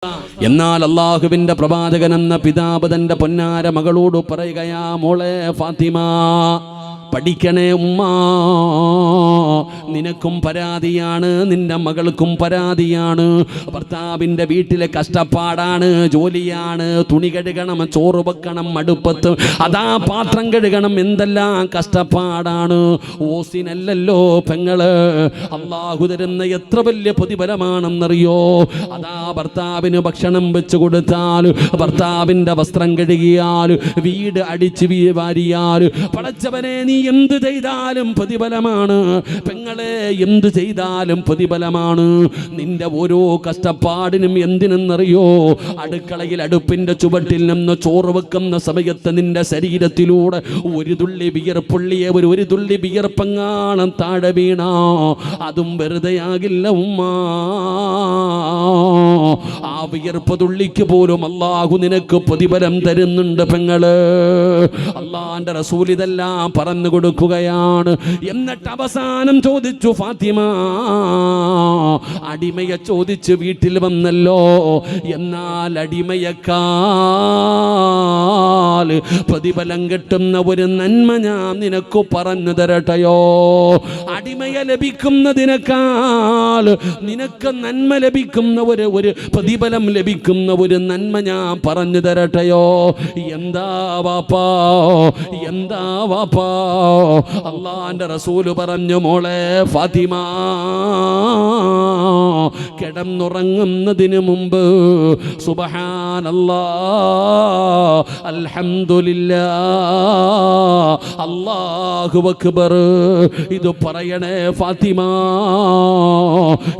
എന്നാൽ അള്ളാഹുവിന്റെ പ്രവാചകൻ എന്ന പിതാവ് തന്റെ പൊന്നാര മകളോട് പറയുകയാ, മോളെ ഫാത്തിമ, പഠിക്കണേ ഉമ്മ, നിനക്കും പരാതിയാണ്, നിന്റെ മകൾക്കും പരാതിയാണ്. ഭർത്താവിൻ്റെ വീട്ടിലെ കഷ്ടപ്പാടാണ്, ജോലിയാണ്, തുണി കഴുകണം, ചോറ് വെക്കണം അടുപ്പത്ത്, അതാ പാത്രം കഴുകണം, എന്തെല്ലാം കഷ്ടപ്പാടാണ്. ഓസിനല്ലല്ലോ പെങ്ങള് അള്ളാഹു തരുന്ന എത്ര വലിയ പ്രതിഫലമാണെന്നറിയോ. അതാ ഭർത്താവിന് ഭക്ഷണം വെച്ച് കൊടുത്താൽ, ഭർത്താവിൻ്റെ വസ്ത്രം കഴുകിയാൽ, വീട് അടിച്ച് വാരിയാൽ, പടച്ചവനെ നീ എന്ത് ചെയ്താലും പ്രതിഫലമാണ് പെങ്ങളെ, എന്ത് ചെയ്താലും പ്രതിഫലമാണ്. നിന്റെ ഓരോ കഷ്ടപ്പാടിനും എന്തിനെന്നറിയോ, അടുക്കളയിൽ അടുപ്പിന്റെ ചുവട്ടിൽ നിന്ന് ചോറ് വെക്കുന്ന സമയത്ത് നിന്റെ ശരീരത്തിലൂടെ ഒരു തുള്ളി വിയർപ്പുള്ളിയെ ഒരു തുള്ളി വിയർപ്പങ്ങാണം താഴെ വീണ അതും വെറുതെ ആകില്ല ഉമ്മ. ആ വിയർപ്പ് തുള്ളിക്ക് പോലും അള്ളാഹു നിനക്ക് പ്രതിഫലം തരുന്നുണ്ട് പെങ്ങള്. അള്ളാന്റെ റസൂൽ ഇതെല്ലാം പറഞ്ഞു കൊടുക്കുകയാണ്. എന്നിട്ട് അവസാനം ചോദിച്ചു, ഫാത്തിമ, അടിമയെ ചോദിച്ച് വീട്ടിൽ വന്നല്ലോ, എന്നാൽ അടിമയേക്കാൾ പ്രതിഫലം കിട്ടുന്ന ഒരു നന്മ ഞാൻ നിനക്ക് പറഞ്ഞു തരട്ടെയോ? അടിമയെ ലഭിക്കുന്നതിനേക്കാൾ നിനക്ക് നന്മ ലഭിക്കുന്ന ഒരു പ്രതിഫലം ലഭിക്കുന്ന ഒരു നന്മ ഞാൻ പറഞ്ഞു തരട്ടെയോ? എന്താ വാപ്പാ, എന്താ വാപ്പാ? അള്ളാന്റെ റസൂല് പറഞ്ഞു, മോളെ ഫാത്തിമ, കിടന്നുറങ്ങുന്നതിന് മുമ്പ് സുബ്ഹാനല്ലാഹ്, അൽഹംദുലില്ലാഹ്, അല്ലാഹു അക്ബർ, ഇത് പറയണേ ഫാത്തിമ,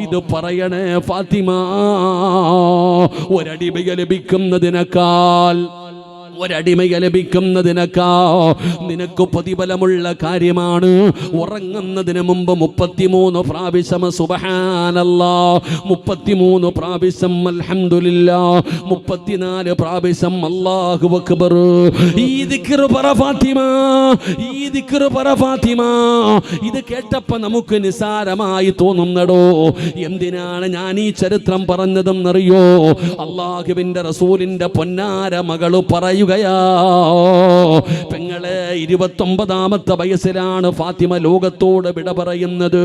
ഇത് പറയണേ ഫാത്തിമ. ഒരടിമയെ ലഭിക്കുന്നതിനേക്കാൾ നിനക്ക് പ്രതിഫലമുള്ള കാര്യമാണ് ഉറങ്ങുന്നതിന് മുമ്പ് 33 പ്രാവശ്യം സുബ്ഹാനല്ലാഹ്, 33 പ്രാവശ്യം അൽഹംദുലില്ലാഹ്, 34 പ്രാവശ്യം അല്ലാഹു അക്ബർ. ഈ ദിക്ർ പറ ഫാത്തിമ, ഈ ദിക്ർ പറ ഫാത്തിമ. ഇത് കേട്ടപ്പോൾ നമുക്ക് നിസാരമായി തോന്നുന്നടോ. എന്തിനാണ് ഞാൻ ഈ ചരിത്രം പറഞ്ഞതെന്നറിയോ? അല്ലാഹുവിന്റെ റസൂലിന്റെ പൊന്നാര മകള് പറയുക, പെങ്ങളെ, 29ാമത്തെ വയസ്സിലാണ് ഫാത്തിമ ലോകത്തോട് വിട പറയുന്നത്.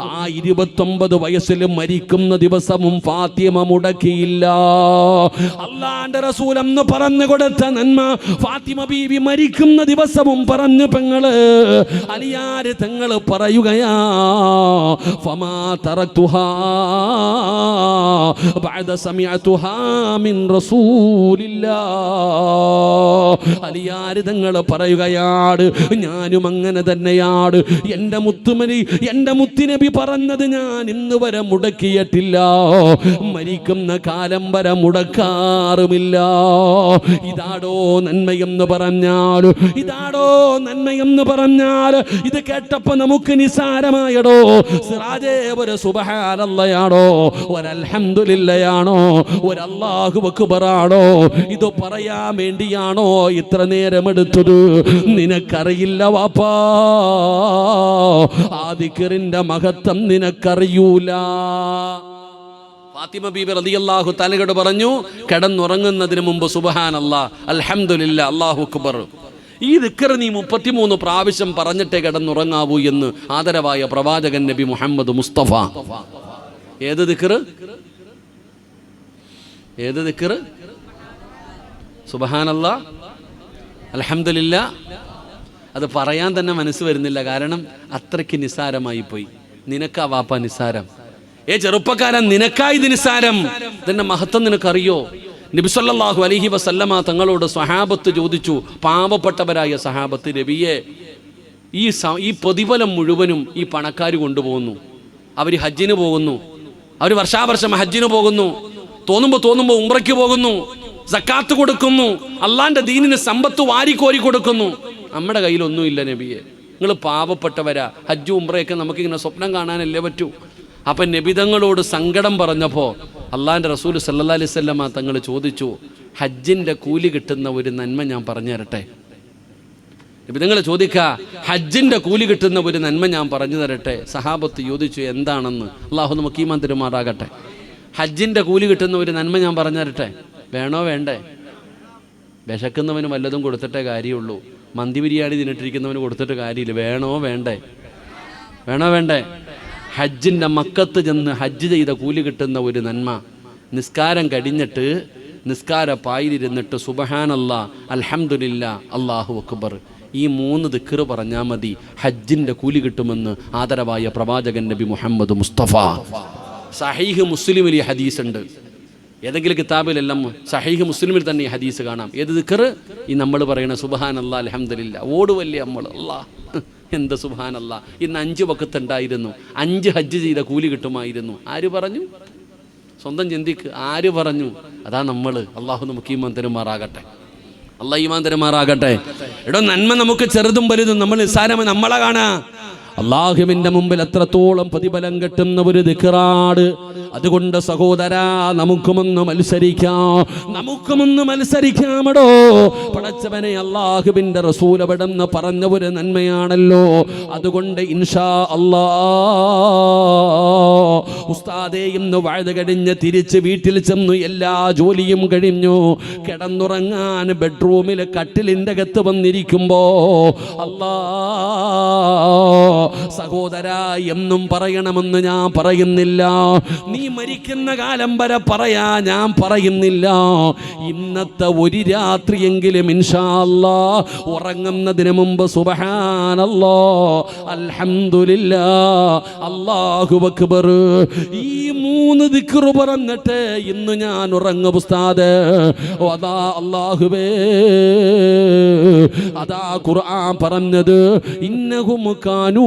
ആ 29 വയസ്സിൽ മരിക്കുന്ന ദിവസവും ഫാത്തിമ മുടക്കിയില്ല. അള്ളാന്റെ റസൂൽ എന്ന് പറഞ്ഞു കൊടുത്ത നന്മ ഫാത്തിമ ബീവി മരിക്കുന്ന ദിവസവും പറഞ്ഞു. പെങ്ങള്, അലിയാര് തങ്ങള് പറയുകയാ, ഫമാ തറക്തുഹാ ബഅദ സമിഅതുഹാ മിൻ റസൂലില്ലാഹ്. അലിയാര് തങ്ങൾ പറയുകയാണ്, ഞാനും അങ്ങനെ തന്നെയാണ്. എൻ്റെ മുത്തുമണി, എൻ്റെ മുത്തുനബി പറഞ്ഞത് ഞാൻ ഇന്ന് വരെ മുടക്കിയിട്ടില്ല, മരിക്കുന്ന കാലം വരെ മുടക്കാറുമില്ല. ഇതാടോ നന്മയെന്ന് പറഞ്ഞാൽ, ഇതാടോ നന്മയെന്ന് പറഞ്ഞാൽ, ഇത് കേട്ടപ്പോൾ നമുക്ക് നിസാരമായടോ. സിറാജേ, ഒരു സുബ്ഹാനല്ലാഹയാണോ, ഒരു അൽഹംദുലില്ലാഹയാണോ, ഒരു അല്ലാഹു അക്ബറാണോ? ഇത് പറയാൻ വേണ്ടിയാണോ ഇത്ര നേരം എടുത്തത്? നിനക്കറിയില്ല വാപ്പാ, ആ ദിക്റിന്റെ മഹത്വം നിനക്കറിയൂല. ഫാത്തിമ ബീബി റളിയല്ലാഹു തആലയോട് പറഞ്ഞു, കിടന്നുറങ്ങുന്നതിന് മുമ്പ് സുബ്ഹാനല്ലാഹ്, അൽഹംദുലില്ലാഹ്, അല്ലാഹു അക്ബർ, ഈ ദിക്ർ നീ 33 പ്രാവശ്യം പറഞ്ഞിട്ടേ കിടന്നുറങ്ങാവൂ എന്ന് ആദരവായ പ്രവാചകൻ നബി മുഹമ്മദ് മുസ്തഫ. ഏത് ദിക്ർ? ഏത് ദിക്ർ? സുബ്ഹാനല്ലാഹ്, അൽഹംദുലില്ലാഹ്. അത് പറയാൻ തന്നെ മനസ്സ് വരുന്നില്ല, കാരണം അത്രയ്ക്ക് നിസാരമായി പോയി. നിനക്കാ വാപ്പ നിസാരം. ചെറുപ്പക്കാരൻ, നിനക്കാ ഇത് നിസാരം. ഇതിന്റെ മഹത്വം നിനക്കറിയോ? നബി സല്ലല്ലാഹു അലൈഹി വസല്ലമ തങ്ങളോട് സ്വഹാബത്ത് ചോദിച്ചു, പാവപ്പെട്ടവരായ സഹാബത്ത്, നബിയെ, ഈ പ്രതിഫലം മുഴുവനും ഈ പണക്കാർ കൊണ്ടുപോകുന്നു. അവർ ഹജ്ജിന് പോകുന്നു, അവർ വർഷാവർഷം ഹജ്ജിന് പോകുന്നു, തോന്നുമ്പോൾ ഉംറയ്ക്ക് പോകുന്നു, സക്കാത്ത് കൊടുക്കുന്നു, അള്ളാന്റെ ദീനിന് സമ്പത്ത് വാരിക്കോരി കൊടുക്കുന്നു. നമ്മുടെ കയ്യിലൊന്നുമില്ല നബിയെ, നിങ്ങൾ പാവപ്പെട്ടവരാ, ഹജ്ജും ഉംറയൊക്കെ നമുക്കിങ്ങനെ സ്വപ്നം കാണാനല്ലേ പറ്റൂ. അപ്പം നബിതങ്ങളോട് സങ്കടം പറഞ്ഞപ്പോൾ അള്ളാന്റെ റസൂൽ സല്ലല്ലാഹു അലൈഹി വസല്ലമ തങ്ങൾ ചോദിച്ചു, ഹജ്ജിന്റെ കൂലി കിട്ടുന്ന ഒരു നന്മ ഞാൻ പറഞ്ഞു തരട്ടെ? നബിതങ്ങൾ ചോദിക്കുക, ഹജ്ജിന്റെ കൂലി കിട്ടുന്ന ഒരു നന്മ ഞാൻ പറഞ്ഞു തരട്ടെ? സഹാബത്ത് ചോദിച്ചു, എന്താണെന്ന്? അള്ളാഹു നമുക്ക് ഈമാൻ തരുമാറാകട്ടെ. ഹജ്ജിൻ്റെ കൂലി കിട്ടുന്ന ഒരു നന്മ ഞാൻ പറഞ്ഞു തരട്ടെ? വേണോ വേണ്ടേ? വിശക്കുന്നവന് വല്ലതും കൊടുത്തിട്ടേ കാര്യമുള്ളൂ. മന്തി ബിരിയാണി തിന്നിട്ടിരിക്കുന്നവന് കൊടുത്തിട്ട് കാര്യമില്ല. വേണോ വേണ്ടേ? വേണോ വേണ്ടേ? ഹജ്ജിൻ്റെ മക്കത്ത് ചെന്ന് ഹജ്ജ് ചെയ്ത കൂലി കിട്ടുന്ന ഒരു നന്മ, നിസ്കാരം കഴിഞ്ഞിട്ട് നിസ്കാര പായിലിരുന്നിട്ട് സുബ്ഹാനല്ലാഹ്, അൽഹംദുലില്ലാ, അല്ലാഹു അക്ബർ, ഈ 3 ദിക്റ് പറഞ്ഞാൽ മതി, ഹജ്ജിൻ്റെ കൂലി കിട്ടുമെന്ന് ആദരവായ പ്രവാചകൻ നബി മുഹമ്മദ് മുസ്തഫ. സഹീഹ് മുസ്ലിമിൽ ഈ ഹദീസ് ഉണ്ട്. ഏതെങ്കിലും കിതാബിലെല്ലാം സഹീഹ് മുസ്ലിമിൽ തന്നെ ഈ ഹദീസ് കാണാം. ഏത് ദിക്റ്? ഈ നമ്മൾ പറയണ സുബ്ഹാനല്ലാഹ്, അൽഹംദുലില്ലാ. ഓടുവല്ലേ നമ്മൾ, അല്ലാഹ് എന്ത് സുബ്ഹാനല്ലാഹ്. ഇന്ന് 5 വഖത്ത് ഉണ്ടായിരുന്നു, 5 ഹജ്ജ് ചെയ്ത കൂലി കിട്ടുമായിരുന്നു. ആര് പറഞ്ഞു? സ്വന്തം ചിന്തിക്ക്. ആര് പറഞ്ഞു? അതാ നമ്മൾ. അള്ളാഹു നമുക്ക് ഈമാൻ തരുമാറാകട്ടെ. അള്ളാഹ് ഈമാൻ തരുമാറാകട്ടെ. എടോ, നന്മ നമുക്ക് ചെറുതും വലുതും നമ്മൾ നിസ്സാരമായി നമ്മളെ കാണാ. അള്ളാഹുവിൻ്റെ മുമ്പിൽ എത്രത്തോളം പ്രതിഫലം കിട്ടുന്ന ഒരു ദിക്റാണ്. അതുകൊണ്ട് സഹോദരാ, നമുക്കുമൊന്ന് മത്സരിക്കാമടോ. പടച്ചവനെ, അള്ളാഹുവിൻ്റെ റസൂൽ അവിടെന്ന് പറഞ്ഞ ഒരു നന്മയാണല്ലോ. അതുകൊണ്ട് ഇൻഷാ അല്ലാഹ് ഉസ്താദേ, ഇന്ന് വഅദ് കഴിഞ്ഞ് തിരിച്ച് വീട്ടിൽ ചെന്നു, എല്ലാ ജോലിയും കഴിഞ്ഞു, കിടന്നുറങ്ങാൻ ബെഡ്റൂമിൽ കട്ടിലിൻ്റെ അകത്ത് വന്നിരിക്കുമ്പോ അല്ലാഹ് സഹോദരാ, എന്നും പറയണമെന്ന് ഞാൻ പറയുന്നില്ല. നീ മരിക്കുന്ന കാലം വരെ പറയാ ഞാൻ പറയുന്നില്ല. ഇന്നത്തെ ഒരു രാത്രിയെങ്കിലും ഇൻഷാ അല്ലാഹ് ഉറങ്ങുന്നതിന് മുമ്പ് സുബ്ഹാനല്ലാഹ്, അൽഹംദുലില്ലാഹ്, അല്ലാഹു അക്ബർ, ഈ 3 ദിക്റ് പറഞ്ഞിട്ട് ഇന്ന് ഞാൻ ഉറങ്ങും ഉസ്താദ്. അതാ അല്ലാഹുവേ, അതാ ഖുർആൻ പറഞ്ഞത്, ഇന്നഹും കാനൂ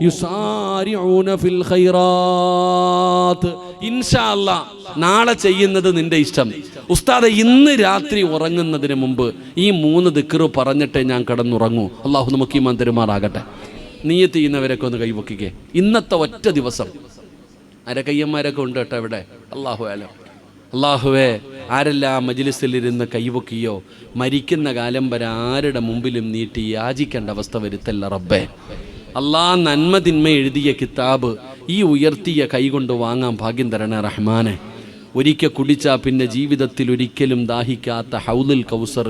യുസാരിഊന ഫിൽ ഖൈറാത്ത്. ഇൻഷാ അല്ലാഹ് നാളെ ചെയ്യുന്നത് നിന്റെ ഇഷ്ടം. ഉസ്താദ്, ഇന്ന് രാത്രി ഉറങ്ങുന്നതിന് മുമ്പ് ഈ 3 ദിക്റ് പറഞ്ഞിട്ടേ ഞാൻ കിടന്നുറങ്ങൂ. അള്ളാഹു നമുക്ക് ഈമാൻ തരുമാറാകട്ടെ. നിയ്യത്ത് ചെയ്യുന്നവരൊക്കെ ഒന്ന് കൈവക്കിക്കേ. ഇന്നത്തെ ഒറ്റ ദിവസം അരക്കയ്യന്മാരൊക്കെ ഉണ്ട് കേട്ടോ ഇവിടെ. അല്ലാഹു അലം. അല്ലാഹുവേ, ആരെല്ലാം മജ്ലിസിലിരുന്ന് കൈവക്കിയോ മരിക്കുന്ന കാലം വരെ ആരുടെ മുമ്പിലും നീട്ടി യാചിക്കേണ്ട അവസ്ഥ വരുത്തല്ല റബ്ബേ. അല്ലാഹ് നന്മ തിന്മ എഴുതിയ കിതാബ് ഈ ഉയർത്തിയ കൈകൊണ്ട് വാങ്ങാൻ ഭാഗ്യം തരണേ റഹ്മാനെ. ഒരിക്കൽ കുടിച്ചാൽ പിന്നെ ജീവിതത്തിൽ ഒരിക്കലും ദാഹിക്കാത്ത ഹൗലുൽ കൗസർ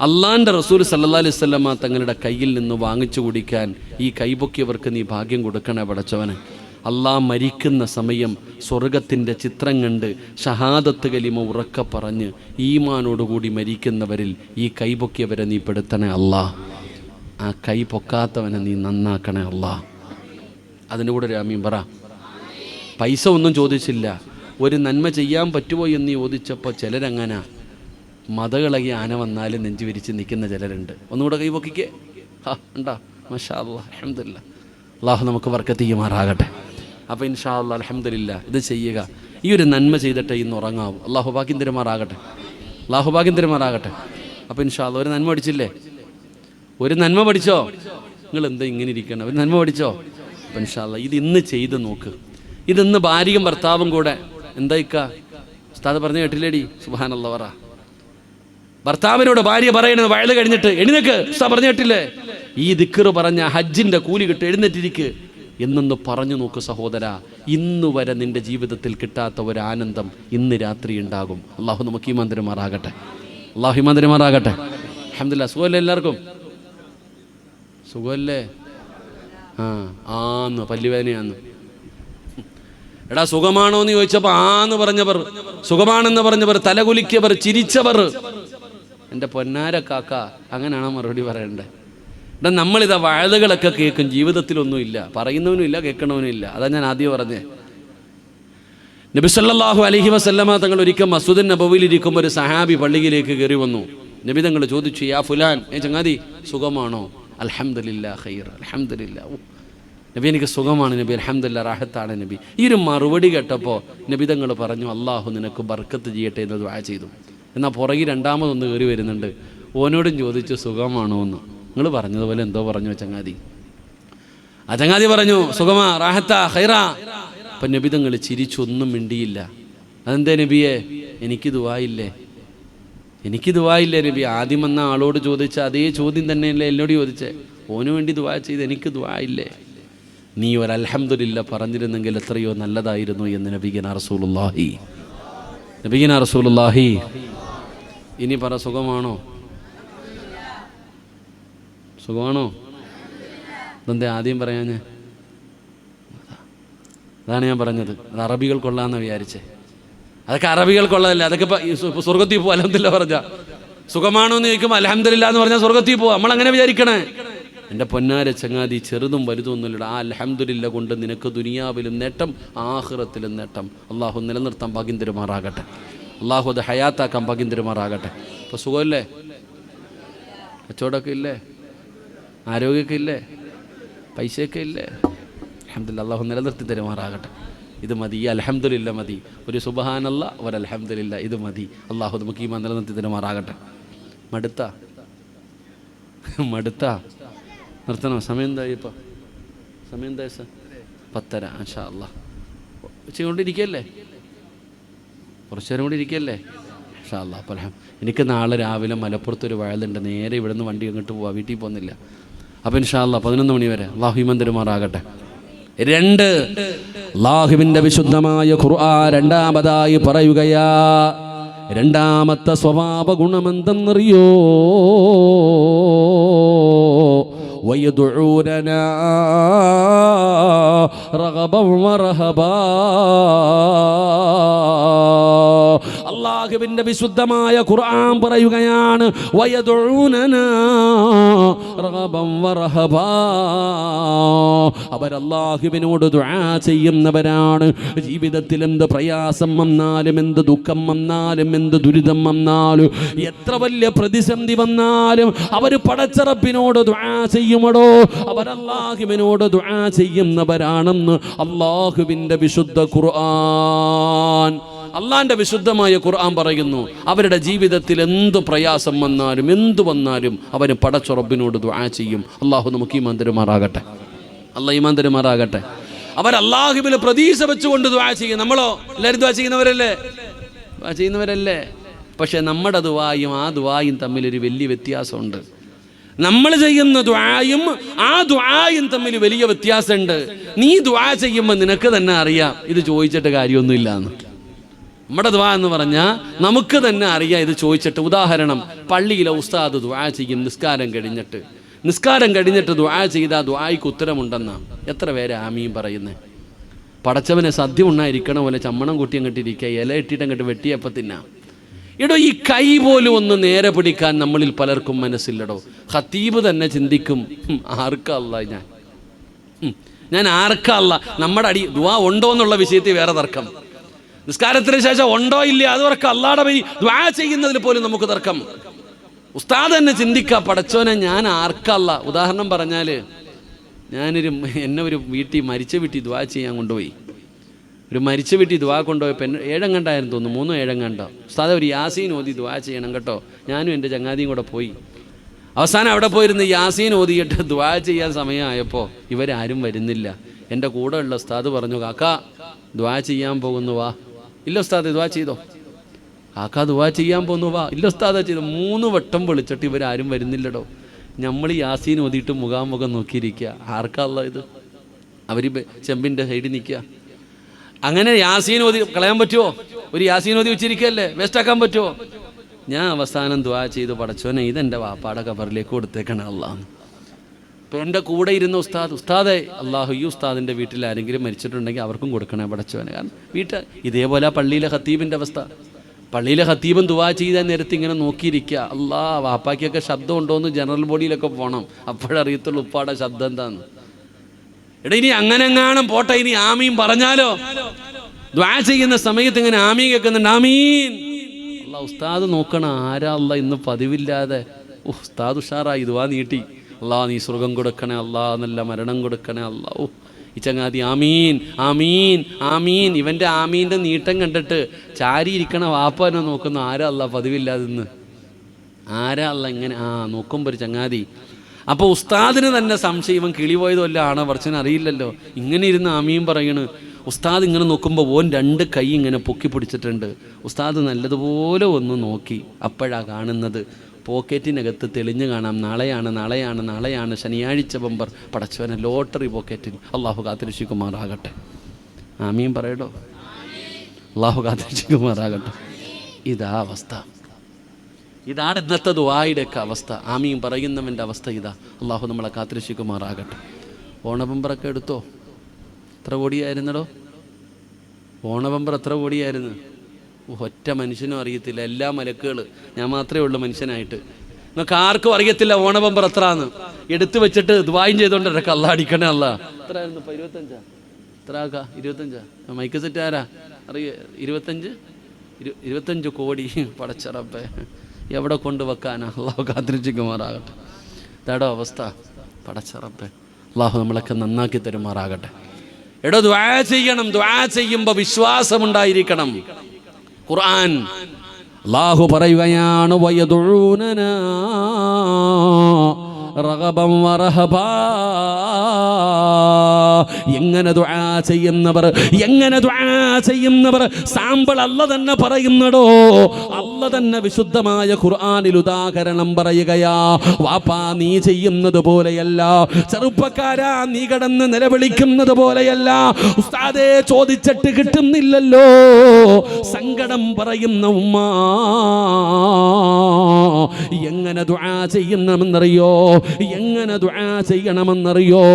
അള്ളാൻ്റെ റസൂൽ സല്ലല്ലാഹു അലൈഹി വസല്ലമ തങ്ങളുടെ കയ്യിൽ നിന്ന് വാങ്ങിച്ചു കുടിക്കാൻ ഈ കൈപൊക്കിയവർക്ക് നീ ഭാഗ്യം കൊടുക്കണേ പടച്ചവനെ. അള്ളാഹ് മരിക്കുന്ന സമയം സ്വർഗത്തിൻ്റെ ചിത്രം കണ്ട് ഷഹാദത്ത് കലിമ ഉറക്ക പറഞ്ഞ് ഈമാനോടുകൂടി മരിക്കുന്നവരിൽ ഈ കൈപൊക്കിയവരെ നീ പെടുത്തണേ അള്ളാഹ്. ആ കൈ പൊക്കാത്തവനെ നീ നന്നാക്കണേ അള്ളാഹ്. അതിൻ്റെ കൂടെ രാമീൻ പറ. പൈസ ഒന്നും ചോദിച്ചില്ല, ഒരു നന്മ ചെയ്യാൻ പറ്റുമോ എന്ന് ചോദിച്ചപ്പോൾ ചിലരങ്ങനെ മതകളകി ആന വന്നാലും നെഞ്ചു വിരിച്ച് നിൽക്കുന്ന ചിലരുണ്ട്. ഒന്നുകൂടെ കൈപൊക്കിക്കേ. ഉണ്ടാ, മാഷാ അല്ലാഹ്, അൽഹംദുലില്ലാഹ്. അള്ളാഹു നമുക്ക് ബർക്കത്ത് ചെയ്യുമാറാകട്ടെ. അപ്പോൾ ഇൻഷാ അല്ലാഹ് അൽഹംദുലില്ലാഹ് ഇത് ചെയ്യുക. ഈ ഒരു നന്മ ചെയ്തിട്ട് ഇന്ന് ഉറങ്ങാവും. അള്ളാഹു ഭാഗ്യം തരുമാറാകട്ടെ. അള്ളാഹു ഭാഗ്യം തരുമാറാകട്ടെ. അപ്പോൾ ഇൻഷാ അല്ലാഹ് ഒരു നന്മ പഠിച്ചില്ലേ? ഒരു നന്മ പഠിച്ചോ? നിങ്ങൾ എന്താ ഇങ്ങനെ ഇരിക്കണം? ഒരു നന്മ പഠിച്ചോ? അപ്പോൾ ഇൻഷാ അല്ലാഹ് ഇത് ഇന്ന് ചെയ്ത് നോക്ക്. ഇതിന്ന് ഭാര്യയും ഭർത്താവും കൂടെ എന്താ ഇക്ക ഉസ്താദ് പറഞ്ഞു കേട്ടില്ലേടി? സുബ്ഹാനല്ലാഹ് പറ. ഭർത്താവിനോട് ഭാര്യ പറയണത് വയല് കഴിഞ്ഞിട്ട് എഴുന്നേക്ക്, ഉസ്താദ് പറഞ്ഞു കേട്ടില്ലേ? ഈ ദിക്റ് പറഞ്ഞ ഹജ്ജിൻ്റെ കൂലി കിട്ടും, എഴുന്നേറ്റിരിക്ക് എന്നൊന്ന് പറഞ്ഞു നോക്ക് സഹോദര. ഇന്ന് വരെ നിന്റെ ജീവിതത്തിൽ കിട്ടാത്ത ഒരു ആനന്ദം ഇന്ന് രാത്രി ഉണ്ടാകും. അള്ളാഹു നമുക്ക് ഈമാൻ തരുമാറാകട്ടെ. അള്ളാഹു ഈമാൻ തരുമാറാകട്ടെ. അൽഹംദുലില്ലാഹ്. സുഖമല്ലേ എല്ലാവർക്കും? സുഖമല്ലേ? ആന്ന് പല്ലുവേദനയാന്ന്. എടാ സുഖമാണോ എന്ന് ചോദിച്ചപ്പോൾ ആന്ന് പറഞ്ഞവർ, സുഖമാണെന്ന് പറഞ്ഞവർ, തലകുലിക്കവർ, ചിരിച്ചവർ, എൻ്റെ പൊന്നാര കാക്ക, അങ്ങനെയാണോ മറുപടി പറയണ്ടേ? എടാ നമ്മളിതാ വഅദുകളൊക്കെ കേൾക്കും, ജീവിതത്തിലൊന്നുമില്ല, പറയുന്നവനും ഇല്ല, കേൾക്കണവനും ഇല്ല. അതാ ഞാൻ ആദ്യം പറഞ്ഞേ. നബി സല്ലല്ലാഹു അലൈഹി വസല്ലമ തങ്ങൾ ഒരിക്കൽ മസ്ജിദുൻ നബവിയിൽ ഇരിക്കുമ്പോൾ ഒരു സഹാബി പള്ളിയിലേക്ക് കയറി വന്നു. നബി തങ്ങൾ ചോദിച്ചു, യാ ഫുലാൻ, ചങ്ങാതി സുഖമാണോ? അൽഹംദുലില്ലാഹ് ഖൈർ, അൽഹംദുലില്ലാഹ്. നബി എനിക്ക് സുഖമാണ് നബി, അൽഹംദുലില്ലാഹ് റാഹത്താണ് നബി. ഈ ഒരു മറുപടി കേട്ടപ്പോൾ നബി തങ്ങൾ പറഞ്ഞു, അള്ളാഹു നിനക്ക് ബർക്കത്ത് ചെയ്യട്ടെ എന്ന് ദുആ ചെയ്തു. എന്നാൽ പുറകിൽ രണ്ടാമതൊന്ന് കയറി വരുന്നുണ്ട്. ഓനോടും ചോദിച്ചു സുഖമാണോ എന്ന്. നിങ്ങൾ പറഞ്ഞതുപോലെ എന്തോ പറഞ്ഞു ചങ്ങാതി. ആ ചങ്ങാതി പറഞ്ഞു സുഖമാ, റാഹത്താ, ഖൈറാ. അപ്പം നബി തങ്ങൾ ചിരിച്ചൊന്നും മിണ്ടിയില്ല. അതെന്തേ നബിയെ? എനിക്ക് ദുആയില്ലേ? എനിക്ക് ദുആയില്ലേ നബി? ആദ്യം വന്ന ആളോട് ചോദിച്ച അതേ ചോദ്യം തന്നെയല്ലേ എന്നോട് ചോദിച്ചേ. ഓന് വേണ്ടി ദുആ ചെയ്ത് എനിക്ക് ദുആയില്ലേ? നീ ഒരു അൽഹംദുലില്ലാ പറഞ്ഞിരുന്നെങ്കിൽ എത്രയോ നല്ലതായിരുന്നു എന്ന് നബിഗിന റസൂലുള്ളാഹി. ഇനി പറ, സുഖമാണോ? സുഖമാണോ? ഇതെന്താ ആദ്യം പറയാഞ്ഞേ? അതാണ് ഞാൻ പറഞ്ഞത്, അത് അറബികൾ കൊള്ളാമെന്ന് വിചാരിച്ചേ. അതൊക്കെ അറബികൾ കൊള്ളതല്ലേ, അതൊക്കെ ഇപ്പം സ്വർഗത്തിൽ പോവാ. അൽഹംദുലില്ലാ പറഞ്ഞ സുഖമാണോ എന്ന് ചോദിക്കുമ്പോൾ അൽഹംദുലില്ലാ എന്ന് പറഞ്ഞാൽ സ്വർഗത്തിൽ പോവാ. നമ്മളങ്ങനെ വിചാരിക്കണേ. എൻ്റെ പൊന്നാര ചങ്ങാതി, ചെറുതും വലുതും ഒന്നുമില്ല. ആ അൽഹംദുലില്ലാ കൊണ്ട് നിനക്ക് ദുനിയാവിലും നേട്ടം, ആഖിറത്തിലും നേട്ടം. അള്ളാഹു നിലനിർത്താൻ ഭാഗ്യം തരുമാറാകട്ടെ. അള്ളാഹു അത് ഹയാത്താക്കാൻ ഭാഗ്യം തരുമാറാകട്ടെ. ഇപ്പോൾ സുഖമല്ലേ? കച്ചവടമൊക്കെ ഇല്ലേ? ആരോഗ്യമൊക്കെ ഇല്ലേ? പൈസയൊക്കെ ഇല്ലേ? അൽഹംദുലില്ലാ, അള്ളാഹു നിലനിർത്തി തരുമാറാകട്ടെ. ഇത് മതി, ഈ അൽഹംദുലില്ലാ മതി. ഒരു സുബ്ഹാനല്ലാ, ഒരു അൽഹംദുലില്ലാ, ഇത് മതി. അള്ളാഹു നമുക്ക് ഈമാൻ നിലനിർത്തി തരുമാറാകട്ടെ. മടുത്താ നിർത്തണോ? സമയം എന്തായി ഇപ്പോൾ? സമയം എന്താ സാർ? 10:30. മാഷാ അല്ലാഹ്. ഉച്ചകൊണ്ടിരിക്കല്ലേ? കുറച്ചു നേരം കൂടി ഇരിക്കല്ലേ? മാഷാ അല്ലാഹ്. അപ്പോൾ എനിക്ക് നാളെ രാവിലെ മലപ്പുറത്തൊരു വയലുണ്ട്. നേരെ ഇവിടെ നിന്ന് വണ്ടി അങ്ങോട്ട് പോവാം, വീട്ടിൽ പോകുന്നില്ല. അപ്പോൾ ഇൻഷാ അല്ലാഹ് 11 മണി വരെ അള്ളാഹു ഈമാൻ തരുമാറാകട്ടെ. 2, അല്ലാഹുവിൻ്റെ വിശുദ്ധമായ ഖുർആൻ രണ്ടാമതായി പറയുകയാ. രണ്ടാമത്തെ സ്വഭാവ ഗുണമെന്തെന്നറിയോ? വയദുഊനനാ റഗബൻ വറഹബാ. അല്ലാഹുവിൻ്റെ വിശുദ്ധമായ ഖുർആൻ പറയുകയാണ്, വയദുഊനനാ റഗബൻ വറഹബാ. അവർ അല്ലാഹുവിനോട് ദുആ ചെയ്യുന്നവരാണ്. ജീവിതത്തിൽ എന്ത് പ്രയാസം വന്നാലും, എന്ത് ദുഃഖം വന്നാലും, എന്ത് ദുരിതം വന്നാലും, എത്ര വലിയ പ്രതിസന്ധി വന്നാലും അവർ പടച്ചറപ്പിനോട് ദുആ ചെയ്യുമടോ. അവർ അല്ലാഹുവിനോട് ദുആ ചെയ്യുന്നവരാണെന്ന് അല്ലാഹുവിൻ്റെ വിശുദ്ധ ഖുർആൻ, അള്ളാന്റെ വിശുദ്ധമായ ഖുർആൻ പറയുന്നു. അവരുടെ ജീവിതത്തിൽ എന്ത് പ്രയാസം വന്നാലും, എന്തു വന്നാലും അവർ പടച്ചറപ്പിനോട് ദുആ ചെയ്യും. അല്ലാഹു നമുക്ക് ഈമാൻ തരുമാറാകട്ടെ. അല്ലാഹു ഈമാൻ തരുമാറാകട്ടെ. അവർ അല്ലാഹുവിൽ പ്രതീക്ഷ വെച്ചുകൊണ്ട് ദുആ ചെയ്യും. നമ്മളോ എല്ലാവരും ദുആ ചെയ്യുന്നവരല്ലേ? പക്ഷെ നമ്മുടെ ദുആയും ആ ദുആയും തമ്മിലൊരു വലിയ വ്യത്യാസമുണ്ട്. നമ്മൾ ചെയ്യുന്ന ദുആയും ആ ദുആയും തമ്മിൽ വലിയ വ്യത്യാസമുണ്ട്. നീ ദുആ ചെയ്യുമ്പോൾ നിനക്ക് തന്നെ അറിയാം ഇത് ചോദിച്ചിട്ട് കാര്യമൊന്നുമില്ല എന്ന്. നമ്മുടെ ദുആ എന്ന് പറഞ്ഞാൽ നമുക്ക് തന്നെ അറിയാം ഇത് ചോദിച്ചിട്ട്. ഉദാഹരണം, പള്ളിയിലെ ഉസ്താദ് ദുആ ചെയ്യും നിസ്കാരം കഴിഞ്ഞിട്ട് ദുആ ചെയ്താൽ ദുആയ്ക്ക് ഉത്തരമുണ്ടെന്നാ. എത്ര പേര് ആമീൻ പറയുന്നത്? പടച്ചവനെ സദ്യ ഉണ്ണായിരിക്കണ പോലെ ചമ്മണം കൂട്ടി അങ്ങോട്ട് ഇരിക്കുക, ഇല ഇട്ടിട്ട് അങ്ങോട്ട് വെട്ടിയപ്പോൾ തിന്നാം. എടോ, ഈ കൈ പോലും ഒന്ന് നേരെ പിടിക്കാൻ നമ്മളിൽ പലർക്കും മനസ്സില്ലടോ. ഖത്തീബ് തന്നെ ചിന്തിക്കും, ആർക്കല്ല ഞാൻ ആർക്കല്ല. നമ്മുടെ ദുആ ഉണ്ടോ എന്നുള്ള വിഷയത്തിൽ വേറെ തർക്കം. നിസ്കാരത്തിന് ശേഷം ഉണ്ടോ ഇല്ല അത് തർക്കം. അല്ലാഹുടെ പേരിൽ ദുആ ചെയ്യുന്നതിൽ പോലും നമുക്ക് തർക്കം. ഉസ്താദ് തന്നെ ചിന്തിക്കുക, പടച്ചോനെ ഞാൻ ആർക്കല്ല. ഉദാഹരണം പറഞ്ഞാൽ, എന്നെ ഒരു മരിച്ച വീട്ടിൽ ദുആ ചെയ്യാൻ കൊണ്ടുപോയി. ഒരു മരിച്ച വീട്ടിൽ ദുആ കൊണ്ടുപോയപ്പോൾ 7 കണ്ടായിരുന്നു തോന്നുന്നു, 3 കണ്ടോ. ഉസ്താദ് ഒരു യാസീൻ ഓതി ദുആ ചെയ്യണം കേട്ടോ. ഞാനും എൻ്റെ ചങ്ങാതിയും കൂടെ പോയി. അവസാനം അവിടെ പോയിരുന്ന് യാസീൻ ഓതിയിട്ട് ദുആ ചെയ്യാൻ സമയമായപ്പോൾ ഇവരാരും വരുന്നില്ല. എൻ്റെ കൂടെ ഉള്ള ഉസ്താദ് പറഞ്ഞു, കാക്കാ ദുആ ചെയ്യാൻ പോകുന്നു വാ. ഇല്ല ഉസ്താദ് ദുആ ചെയ്തോ. കാക്കാ ദുആ ചെയ്യാൻ പോകുന്നു വാ. ഇല്ല ഉസ്താദ് ചെയ്തു. 3 വട്ടം വിളിച്ചിട്ട് ഇവരാരും വരുന്നില്ലടോ. നമ്മൾ യാസീൻ ഓതിയിട്ട് മുഖാമുഖം നോക്കിയിരിക്കുക. ആർക്കല്ല ഇത്? അവർ ചെമ്പിൻ്റെ സൈഡിൽ നിൽക്കുക. അങ്ങനെ യാസീൻ ഓതി കളയാൻ പറ്റുമോ? ഒരു യാസീൻ ഓതി വെച്ചിരിക്കുകയല്ലേ, വേസ്റ്റാക്കാൻ പറ്റുമോ? ഞാൻ അവസാനം ദുആ ചെയ്തു, പടച്ചോനെ ഇതെൻ്റെ വാപ്പാടെ ഖബറിലേക്ക് കൊടുത്തേക്കണം അല്ലാഹ്. ഇപ്പം എൻ്റെ കൂടെ ഇരുന്ന ഉസ്താദെ അല്ലാഹു ഈ ഉസ്താദിൻ്റെ വീട്ടിൽ ആരെങ്കിലും മരിച്ചിട്ടുണ്ടെങ്കിൽ അവർക്കും കൊടുക്കണേ പടച്ചോനെ. കാരണം ഇതേപോലെ പള്ളിയിലെ ഖത്തീബിൻ്റെ അവസ്ഥ. പള്ളിയിലെ ഖത്തീബും ദുആ ചെയ്താൽ നേരത്തെ ഇങ്ങനെ നോക്കിയിരിക്കുക. വാപ്പാക്കൊക്കെ ശബ്ദം ഉണ്ടോ എന്ന് ജനറൽ ബോഡിയിലൊക്കെ പോകണം, അപ്പോഴറിയത്തുള്ളൂ ഉപ്പാടെ ശബ്ദം എന്താന്ന്. എടാ, ഇനി അങ്ങനെങ്ങാനും പോട്ടെ, ഇനി ആമീൻ പറഞ്ഞാലോ? ദുആ ചെയ്യുന്ന സമയത്ത് ഇങ്ങനെ ആമീൻ കേൾക്കുന്നുണ്ട്, ആമീൻ. അല്ലാഹ് ഉസ്താദ് നോക്കണം, ആരാ അല്ലാഹ് ഇന്ന് പതിവില്ലാതെ ഉസ്താദ് ഉഷാറായി ദുആ നീട്ടി. അല്ലാഹ് നീ സ്വർഗം കൊടുക്കണേ, അല്ലാഹ് നല്ല മരണം കൊടുക്കണേ, അല്ലാഹ്. ഈ ചങ്ങാതി ആമീൻ ആമീൻ ആമീൻ. ഇവൻ്റെ ആമീൻ്റെ നീട്ടം കണ്ടിട്ട് ചാരിയിരിക്കണ വാപ്പനെ നോക്കുന്ന, ആരാ അല്ലാഹ് പതിവില്ലാതെ ഇന്ന്, ആരാ അല്ലാഹ് ഇങ്ങനെ നോക്കുമ്പോൾ ഒരു ചങ്ങാതി. അപ്പോൾ ഉസ്താദിന് തന്നെ സംശയം, ഇവൻ കിളി പോയതല്ല ആണോ പറച്ചന് അറിയില്ലല്ലോ. ഇങ്ങനെ ഇരുന്ന് ആമീൻ പറയണ്. ഉസ്താദ് ഇങ്ങനെ നോക്കുമ്പോൾ ഓൻ 2 കൈ ഇങ്ങനെ പൊക്കി പിടിച്ചിട്ടുണ്ട്. ഉസ്താദ് നല്ലതുപോലെ ഒന്ന് നോക്കി. അപ്പോഴാണ് കാണുന്നത് പോക്കറ്റിനകത്ത് തെളിഞ്ഞു കാണാം, നാളെയാണ് ശനിയാഴ്ച ബമ്പർ. പടച്ചവനെ ലോട്ടറി പോക്കറ്റിൽ. അള്ളാഹു കാത്തിരക്ഷിക്കുമാറാകട്ടെ. ആമീൻ പറയടോ. അള്ളാഹു കാത്തിരക്ഷിക്കുമാറാകട്ടെ. ഇതാ അവസ്ഥ. ഇതാണ് ഇന്നത്തെ ദുആയുടെയൊക്കെ അവസ്ഥ. ആമീൻ പറയുന്നവൻ്റെ അവസ്ഥ ഇതാ. അള്ളാഹു നമ്മളെ കാത്തിരക്ഷിക്കുമാറാകട്ടെ. ഓണബമ്പറൊക്കെ എടുത്തോ? എത്ര കോടിയായിരുന്നടോ ഓണബമ്പർ? എത്ര കോടിയായിരുന്നു? ഒറ്റ മനുഷ്യനും അറിയത്തില്ല. എല്ലാ മലക്കുകൾ, ഞാൻ മാത്രമേ ഉള്ളൂ മനുഷ്യനായിട്ട്. നിങ്ങൾക്ക് ആർക്കും അറിയത്തില്ല ഓണബമ്പർ എത്രയാന്ന്. എടുത്തു വെച്ചിട്ട് ദുആയും ചെയ്തോണ്ടിരക്ക. അല്ലാ അടിക്കണേ അല്ലാ. എത്രയായിരുന്നു? 25? എത്ര ആക്കാ? 25? മൈക്ക് സെറ്റ് ആരാ അറിയ? 25 കോടി. പടച്ചറപ്പേ, എവിടെ കൊണ്ടുവെക്കാനാ? അള്ളാഹു കാത്തിരക്ഷിക്കുമാറാകട്ടെ. ഇതാടോ അവസ്ഥ. പടച്ചറപ്പേ, അള്ളാഹു നമ്മളൊക്കെ നന്നാക്കി തരുമാറാകട്ടെ. എടോ ദുആ ചെയ്യണം. ദുആ ചെയ്യുമ്പോൾ വിശ്വാസമുണ്ടായിരിക്കണം. ഖുർആൻ അല്ലാഹു പറയുകയാണ്, വയദുഊനനാ റഗബൻ വറഹബാ. എങ്ങനെ ദുആ ചെയ്യുന്നവർ സാമ്പിൾ അല്ല തന്നെ പറയുന്നടോ. അല്ല തന്നെ വിശുദ്ധമായ ഖുർആനിൽ ഉദാഹരണം പറയുകയാ. വാപ്പാ, നീ ചെയ്യുന്നത് പോലെയല്ല. ചെറുപ്പക്കാരാ, നീ കടന്ന് നിലവിളിക്കുന്നത് പോലെയല്ല. ഉസ്താദേ, ചോദിച്ചിട്ട് കിട്ടുന്നില്ലല്ലോ. സങ്കടം പറയുന്ന ഉമ്മ എങ്ങനെ ദുആ ചെയ്യണമെന്നറിയോ?